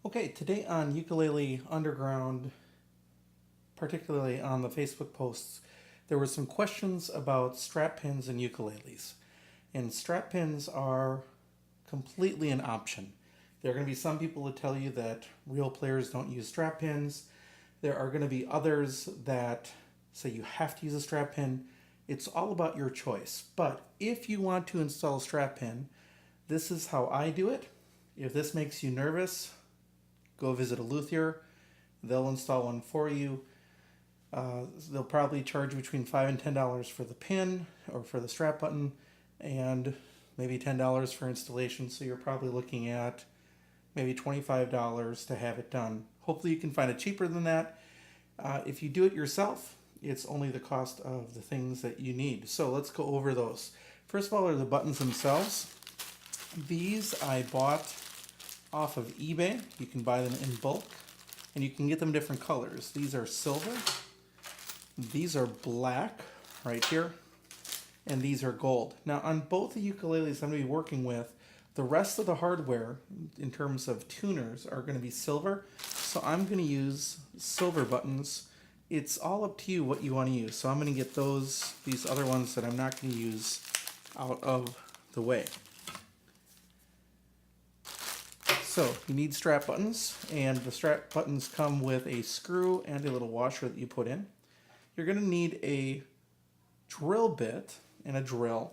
Okay, today on Ukulele Underground, particularly on the Facebook posts, there were some questions about strap pins and ukuleles. And strap pins are completely an option. There are going to be some people that tell you that real players don't use strap pins. There are going to be others that say you have to use a strap pin. It's all about your choice. But if you want to install a strap pin, this is how I do it. If this makes you nervous, go visit a luthier. They'll install one for you. They'll probably charge you between $5 and $10 for the pin or for the strap button, and maybe $10 for installation. So you're probably looking at maybe $25 to have it done. Hopefully you can find it cheaper than that. If you do it yourself, it's only the cost of the things that you need. So let's go over those. First of all are the buttons themselves. These I bought off of eBay. You can buy them in bulk, and you can get them different colors. These are silver, these are black right here, and these are gold. Now on both the ukuleles I'm going to be working with, the rest of the hardware in terms of tuners are going to be silver, so I'm going to use silver buttons. It's all up to you what you want to use. So I'm going to get these other ones that I'm not going to use out of the way. So you need strap buttons, and the strap buttons come with a screw and a little washer that you put in. You're going to need a drill bit and a drill,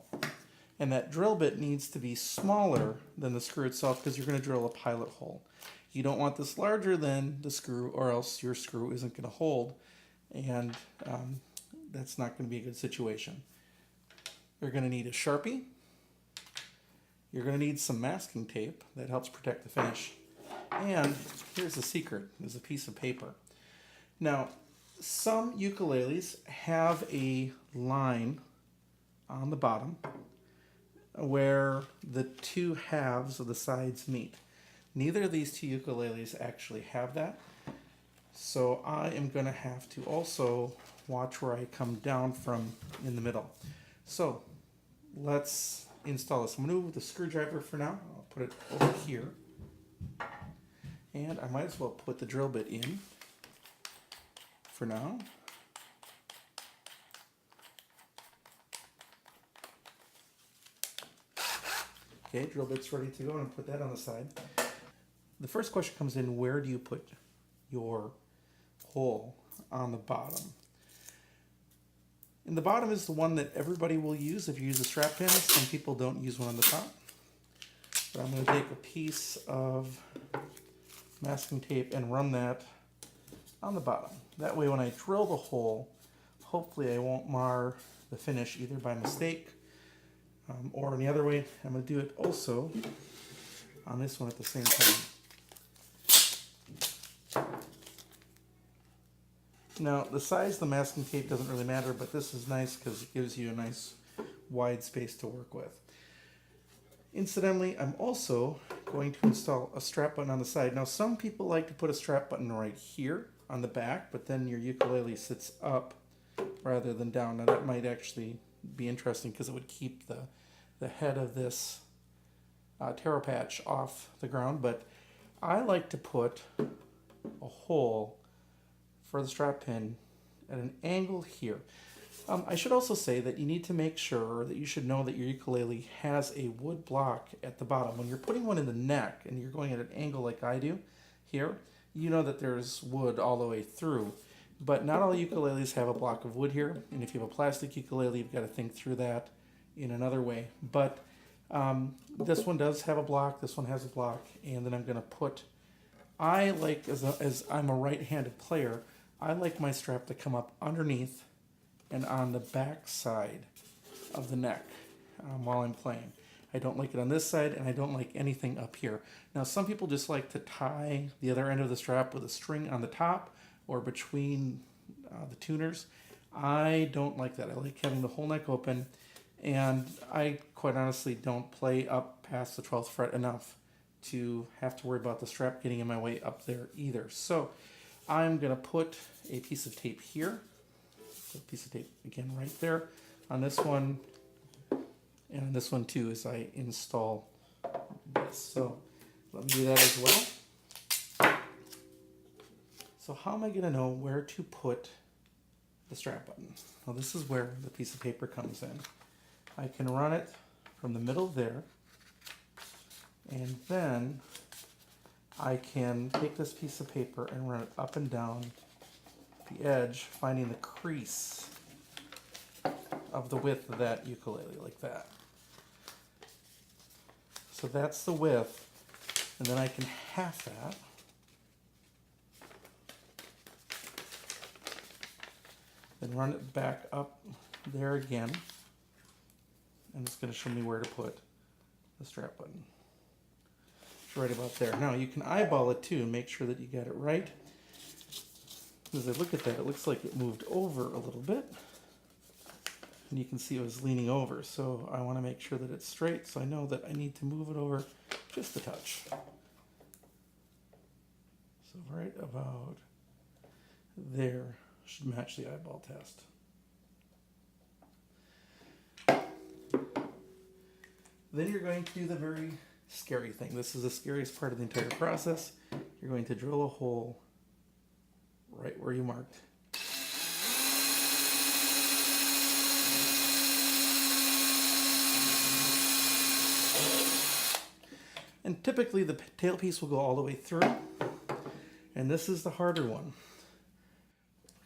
and that drill bit needs to be smaller than the screw itself because you're going to drill a pilot hole. You don't want this larger than the screw, or else your screw isn't going to hold, and that's not going to be a good situation. You're going to need a Sharpie. You're going to need some masking tape that helps protect the finish. And here's the secret, there's a piece of paper. Now, some ukuleles have a line on the bottom where the two halves of the sides meet. Neither of these two ukuleles actually have that. So I am going to have to also watch where I come down from in the middle. So let's install this. I'm going to move the screwdriver for now. I'll put it over here. And I might as well put the drill bit in for now. Okay, drill bit's ready to go, and put that on the side. The first question comes in, where do you put your hole on the bottom? And the bottom is the one that everybody will use if you use a strap pin. Some people don't use one on the top. But I'm going to take a piece of masking tape and run that on the bottom. That way when I drill the hole, hopefully I won't mar the finish either by mistake or any other way. I'm going to do it also on this one at the same time. Now, the size of the masking tape doesn't really matter, but this is nice because it gives you a nice wide space to work with. Incidentally, I'm also going to install a strap button on the side. Now, some people like to put a strap button right here on the back, but then your ukulele sits up rather than down. Now, that might actually be interesting because it would keep the head of this taro patch off the ground, but I like to put a hole for the strap pin at an angle here. I should also say that you need to make sure that you should know that your ukulele has a wood block at the bottom. When you're putting one in the neck and you're going at an angle like I do here, you know that there's wood all the way through. But not all ukuleles have a block of wood here, and if you have a plastic ukulele, you've got to think through that in another way. But this one does have a block, this one has a block, and then I'm going to put, I like, as I'm a right-handed player, I like my strap to come up underneath and on the back side of the neck while I'm playing. I don't like it on this side, and I don't like anything up here. Now, some people just like to tie the other end of the strap with a string on the top or between the tuners. I don't like that. I like having the whole neck open, and I quite honestly don't play up past the 12th fret enough to have to worry about the strap getting in my way up there either. So I'm going to put a piece of tape here, a piece of tape again right there on this one, and on this one too as I install this. So let me do that as well. So how am I going to know where to put the strap button? Well, this is where the piece of paper comes in. I can run it from the middle there, and then I can take this piece of paper and run it up and down the edge, finding the crease of the width of that ukulele, like that. So that's the width, and then I can half that. Then run it back up there again, and it's going to show me where to put the strap button. It's right about there. Now you can eyeball it too and make sure that you got it right. As I look at that, it looks like it moved over a little bit, and you can see it was leaning over. So I want to make sure that it's straight, so I know that I need to move it over just a touch. So right about there should match the eyeball test. Then you're going to do the very scary thing. This is the scariest part of the entire process. You're going to drill a hole right where you marked. And typically the tailpiece will go all the way through, and this is the harder one.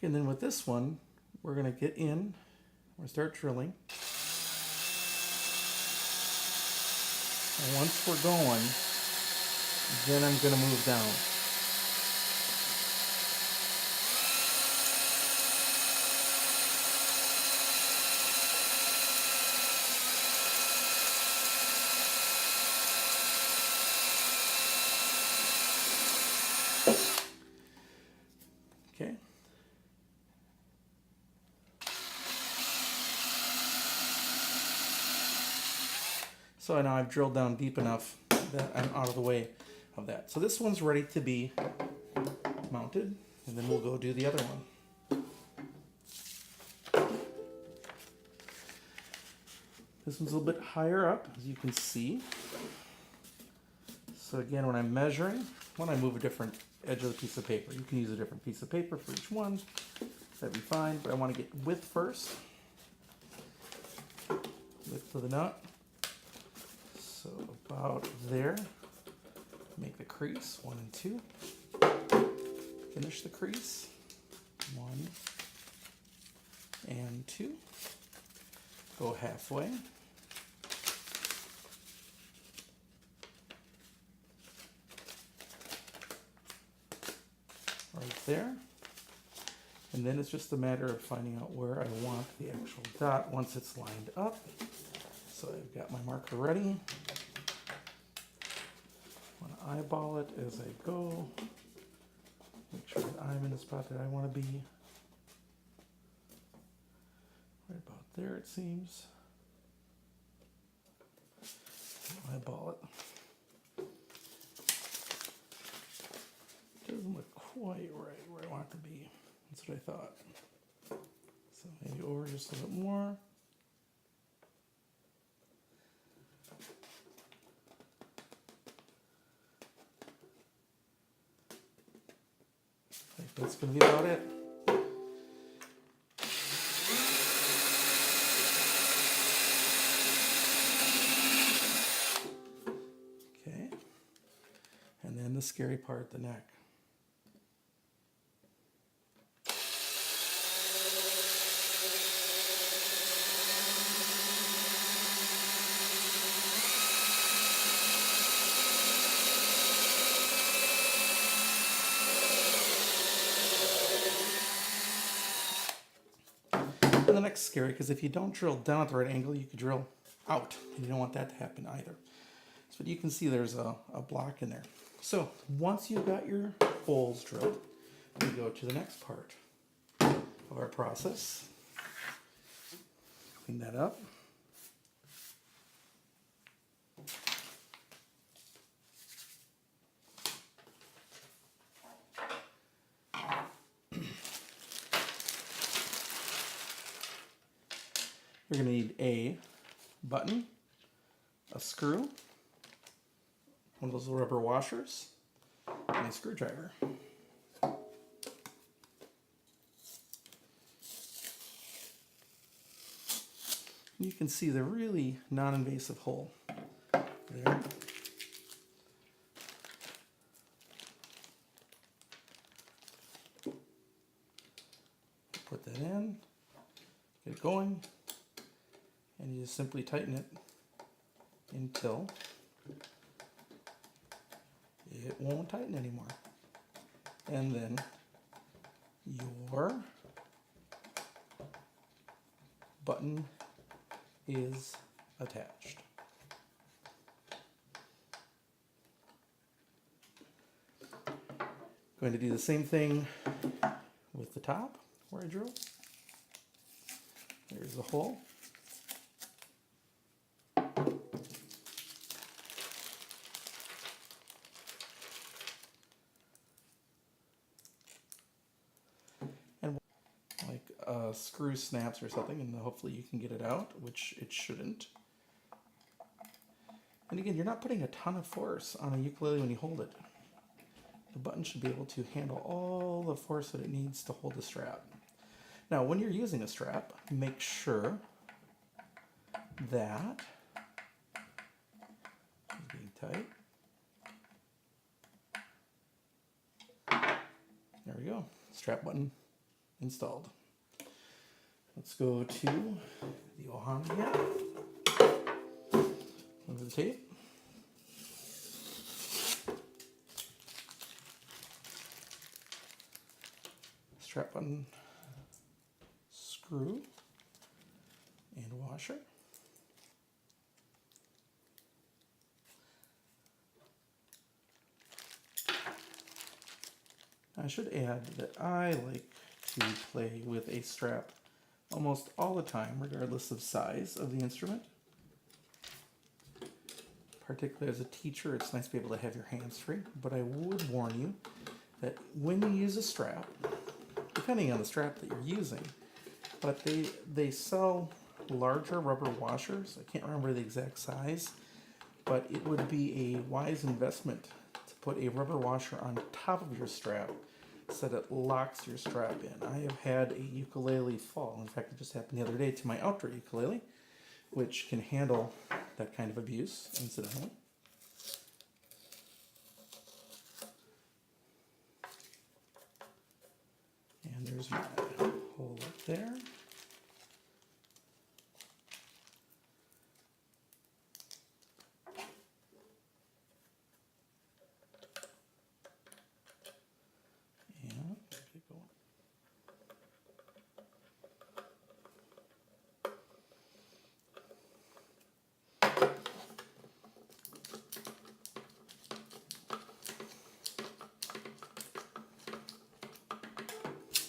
And then with this one, we're going to get in, we're going to start drilling. And once we're going, then I'm going to move down. Okay. So now I've drilled down deep enough that I'm out of the way of that. So this one's ready to be mounted, and then we'll go do the other one. This one's a little bit higher up, as you can see. So again, when I'm measuring, when I move a different edge of the piece of paper, you can use a different piece of paper for each one. That'd be fine, but I want to get width first. Width of the nut. So about there. Make the crease, 1 and 2. Finish the crease, 1 and 2. Go halfway. Right there. And then it's just a matter of finding out where I want the actual dot once it's lined up. So I've got my marker ready. I want to eyeball it as I go. Make sure that I'm in the spot that I want to be. Right about there, it seems. Eyeball it. Doesn't look quite right where I want it to be. That's what I thought. So maybe over just a little bit more. I think that's going to be about it. Okay. And then the scary part, the neck. And the neck's scary because if you don't drill down at the right angle, you could drill out, and you don't want that to happen either. So you can see there's a block in there. So once you've got your holes drilled, we go to the next part of our process. Clean that up. You're going to need a button, a screw, one of those little rubber washers, and a screwdriver. You can see the really non-invasive hole there. Put that in, get it going, and you just simply tighten it until it won't tighten anymore. And then your button is attached. Going to do the same thing with the top where I drew. There's the hole. And like a screw snaps or something, and hopefully you can get it out, which it shouldn't. And again, you're not putting a ton of force on a ukulele when you hold it. The button should be able to handle all the force that it needs to hold the strap. Now, when you're using a strap, make sure that it's being tight. There we go. Strap button installed. Let's go to the Ohana again. Over the tape. Strap button, screw, and washer. I should add that I like to play with a strap almost all the time, regardless of size of the instrument. Particularly as a teacher, it's nice to be able to have your hands free, but I would warn you that when you use a strap, depending on the strap that you're using, but they sell larger rubber washers. I can't remember the exact size, but it would be a wise investment to put a rubber washer on top of your strap so that it locks your strap in. I have had a ukulele fall. In fact, it just happened the other day to my outdoor ukulele, which can handle that kind of abuse, incidentally. And there's my hole up there. And keep going.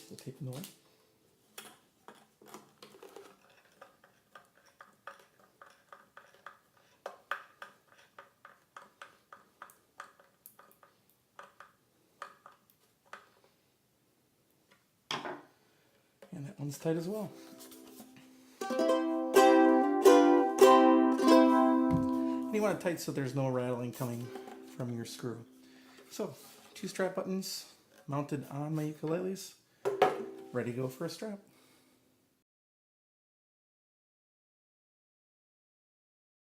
So take the away. And that one's tight as well. And you want it tight so there's no rattling coming from your screw. So, 2 strap buttons mounted on my ukuleles, ready to go for a strap.